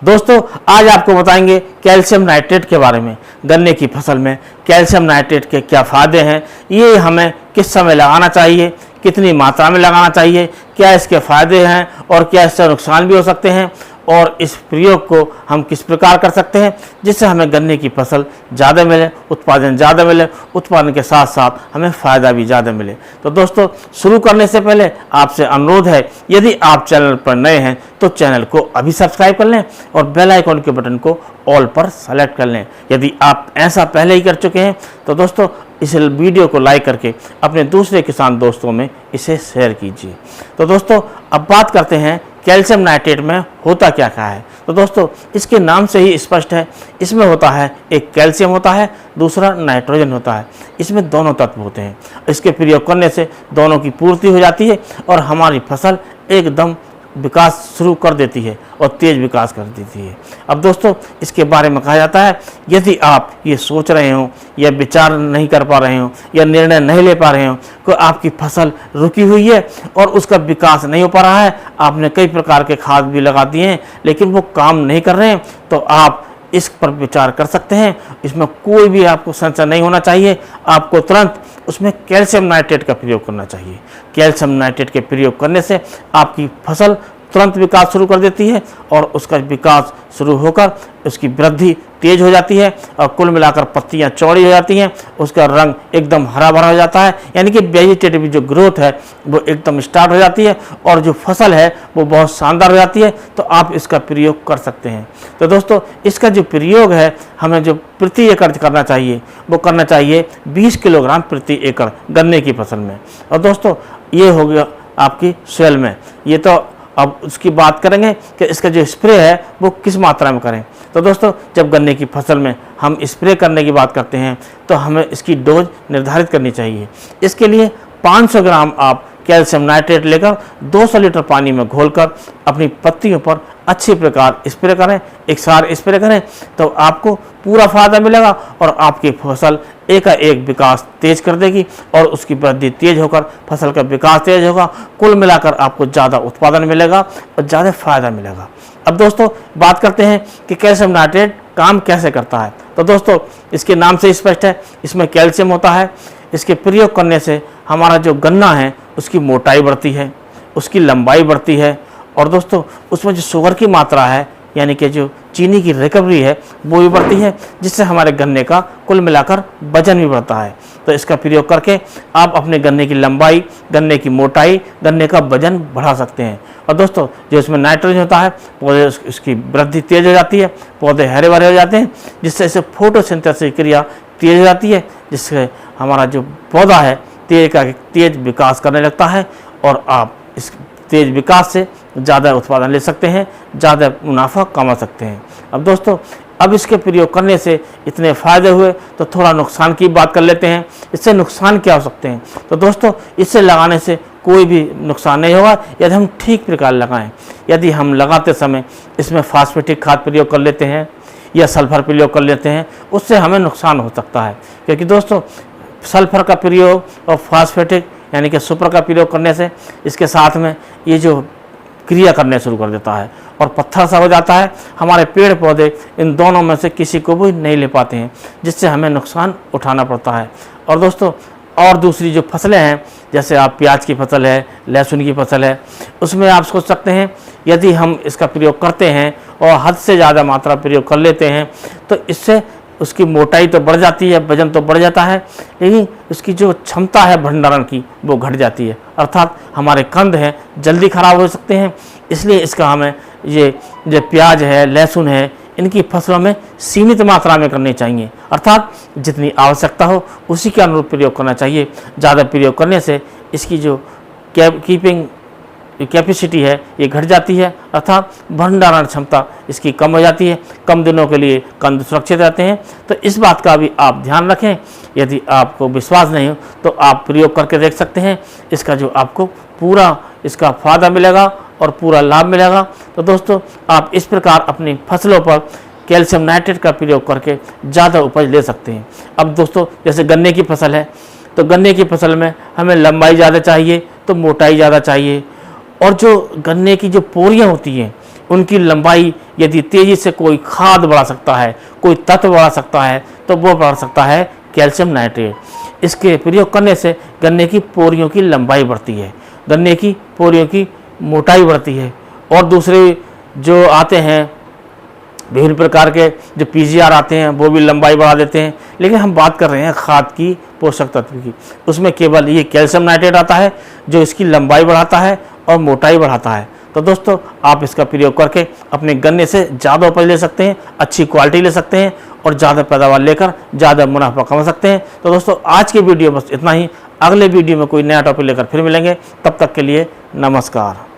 दोस्तों आज आपको बताएंगे कैल्शियम नाइट्रेट के बारे में। गन्ने की फसल में कैल्शियम नाइट्रेट के क्या फ़ायदे हैं, ये हमें किस समय लगाना चाहिए, कितनी मात्रा में लगाना चाहिए, क्या इसके फ़ायदे हैं और क्या इससे नुकसान भी हो सकते हैं, और इस प्रयोग को हम किस प्रकार कर सकते हैं जिससे हमें गन्ने की फसल ज़्यादा मिले, उत्पादन ज़्यादा मिले, उत्पादन के साथ साथ हमें फ़ायदा भी ज़्यादा मिले। तो दोस्तों शुरू करने से पहले आपसे अनुरोध है, यदि आप चैनल पर नए हैं तो चैनल को अभी सब्सक्राइब कर लें और बेल आइकन के बटन को ऑल पर सेलेक्ट कर लें। यदि आप ऐसा पहले ही कर चुके हैं तो दोस्तों इस वीडियो को लाइक करके अपने दूसरे किसान दोस्तों में इसे शेयर कीजिए। तो दोस्तों अब बात करते हैं कैल्शियम नाइट्रेट में होता क्या क्या है। तो दोस्तों इसके नाम से ही स्पष्ट है, इसमें होता है एक कैल्शियम होता है, दूसरा नाइट्रोजन होता है। इसमें दोनों तत्व होते हैं। इसके प्रयोग करने से दोनों की पूर्ति हो जाती है और हमारी फसल एकदम विकास शुरू कर देती है और तेज विकास कर देती है। अब दोस्तों इसके बारे में कहा जाता है, यदि आप ये सोच रहे हो या विचार नहीं कर पा रहे हो या निर्णय नहीं ले पा रहे हो कि आपकी फसल रुकी हुई है और उसका विकास नहीं हो पा रहा है, आपने कई प्रकार के खाद भी लगा दिए हैं लेकिन वो काम नहीं कर रहे हैं, तो आप इस पर विचार कर सकते हैं। इसमें कोई भी आपको संशय नहीं होना चाहिए, आपको तुरंत उसमें कैल्शियम नाइट्रेट का प्रयोग करना चाहिए। कैल्शियम नाइट्रेट के प्रयोग करने से आपकी फसल तुरंत विकास शुरू कर देती है और उसका विकास शुरू होकर उसकी वृद्धि तेज हो जाती है और कुल मिलाकर पत्तियां चौड़ी हो जाती हैं, उसका रंग एकदम हरा भरा हो जाता है, यानी कि वेजिटेटिव जो ग्रोथ है वो एकदम स्टार्ट हो जाती है और जो फसल है वो बहुत शानदार हो जाती है। तो आप इसका प्रयोग कर सकते हैं। तो दोस्तों इसका जो प्रयोग है हमें जो प्रति एकड़ करना चाहिए वो करना चाहिए 20 किलोग्राम प्रति एकड़ गन्ने की फसल में। और दोस्तों ये हो गया आपकी सोयल में। ये तो अब उसकी बात करेंगे कि इसका जो स्प्रे है वो किस मात्रा में करें। तो दोस्तों जब गन्ने की फसल में हम स्प्रे करने की बात करते हैं तो हमें इसकी डोज निर्धारित करनी चाहिए। इसके लिए 500 ग्राम आप कैल्शियम नाइट्रेट लेकर 200 लीटर पानी में घोलकर अपनी पत्तियों पर अच्छी प्रकार स्प्रे करें, एक सार स्प्रे करें, तो आपको पूरा फायदा मिलेगा और आपकी फसल एक विकास तेज कर देगी और उसकी वृद्धि तेज होकर फसल का विकास तेज होगा। कुल मिलाकर आपको ज़्यादा उत्पादन मिलेगा और ज़्यादा फायदा मिलेगा। अब दोस्तों बात करते हैं कि कैल्शियम नाइट्रेट काम कैसे करता है। तो दोस्तों इसके नाम से स्पष्ट है, इसमें कैल्शियम होता है। इसके प्रयोग करने से हमारा जो गन्ना है उसकी मोटाई बढ़ती है, उसकी लंबाई बढ़ती है और दोस्तों उसमें जो शुगर की मात्रा है यानी कि जो चीनी की रिकवरी है वो भी बढ़ती है, जिससे हमारे गन्ने का कुल मिलाकर वजन भी बढ़ता है। तो इसका प्रयोग करके आप अपने गन्ने की लंबाई, गन्ने की मोटाई, गन्ने का वजन बढ़ा सकते हैं। और दोस्तों जो इसमें नाइट्रोजन होता है पौधे उसकी वृद्धि तेज हो जाती है, पौधे हरे भरे हो जाते हैं, जिससे इसे फोटोसिंथेसिस क्रिया तेज हो जाती है, जिससे हमारा जो पौधा है तेज विकास करने लगता है और आप इस तेज विकास से ज़्यादा उत्पादन ले सकते हैं, ज़्यादा मुनाफा कमा सकते हैं। अब दोस्तों अब इसके प्रयोग करने से इतने फ़ायदे हुए तो थोड़ा नुकसान की बात कर लेते हैं। इससे नुकसान क्या हो सकते हैं। तो दोस्तों इससे लगाने से कोई भी नुकसान नहीं होगा यदि हम ठीक प्रकार लगाएं। यदि हम लगाते समय इसमें फास्फेटिक खाद प्रयोग कर लेते हैं या सल्फर प्रयोग कर लेते हैं, उससे हमें नुकसान हो सकता है, क्योंकि दोस्तों सल्फर का प्रयोग और फास्फेटिक यानी कि सुपर का प्रयोग करने से इसके साथ में ये जो क्रिया करने शुरू कर देता है और पत्थर सा हो जाता है। हमारे पेड़ पौधे इन दोनों में से किसी को भी नहीं ले पाते हैं, जिससे हमें नुकसान उठाना पड़ता है। और दोस्तों और दूसरी जो फसलें हैं, जैसे आप प्याज की फसल है, लहसुन की फसल है, उसमें आप सोच सकते हैं यदि हम इसका प्रयोग करते हैं और हद से ज़्यादा मात्रा प्रयोग कर लेते हैं तो इससे उसकी मोटाई तो बढ़ जाती है, वजन तो बढ़ जाता है, लेकिन उसकी जो क्षमता है भंडारण की वो घट जाती है, अर्थात हमारे कंद हैं जल्दी ख़राब हो सकते हैं। इसलिए इसका हमें ये जो प्याज है, लहसुन है, इनकी फसलों में सीमित मात्रा में करनी चाहिए, अर्थात जितनी आवश्यकता हो उसी के अनुरूप प्रयोग करना चाहिए। ज़्यादा प्रयोग करने से इसकी जो कीपिंग कैपेसिटी है ये घट जाती है, अर्थात भंडारण क्षमता इसकी कम हो जाती है, कम दिनों के लिए कंद सुरक्षित रहते हैं। तो इस बात का भी आप ध्यान रखें। यदि आपको विश्वास नहीं हो तो आप प्रयोग करके देख सकते हैं, इसका जो आपको पूरा इसका फ़ायदा मिलेगा और पूरा लाभ मिलेगा। तो दोस्तों आप इस प्रकार अपनी फसलों पर कैल्शियम नाइट्रेट का प्रयोग करके ज़्यादा उपज ले सकते हैं। अब दोस्तों जैसे गन्ने की फसल है तो गन्ने की फसल में हमें लंबाई ज़्यादा चाहिए तो मोटाई ज़्यादा चाहिए, और जो गन्ने की जो पोरियाँ होती हैं उनकी लंबाई यदि तेज़ी से कोई खाद बढ़ा सकता है, कोई तत्व बढ़ा सकता है, तो वो बढ़ा सकता है कैल्शियम नाइट्रेट। इसके प्रयोग करने से गन्ने की पोरियों की लंबाई बढ़ती है, गन्ने की पोरियों की मोटाई बढ़ती है। और दूसरे जो आते हैं विभिन्न प्रकार के जो पीजीआर आते हैं वो भी लंबाई बढ़ा देते हैं, लेकिन हम बात कर रहे हैं खाद की, पोषक तत्व की। उसमें केवल ये कैल्शियम नाइट्रेट आता है जो इसकी लंबाई बढ़ाता है और मोटाई बढ़ाता है। तो दोस्तों, आप इसका प्रयोग करके अपने गन्ने से ज़्यादा उपज ले सकते हैं, अच्छी क्वालिटी ले सकते हैं और ज़्यादा पैदावार लेकर ज़्यादा मुनाफा कमा सकते हैं। तो दोस्तों, आज की वीडियो बस इतना ही। अगले वीडियो में कोई नया टॉपिक लेकर फिर मिलेंगे। तब तक के लिए नमस्कार।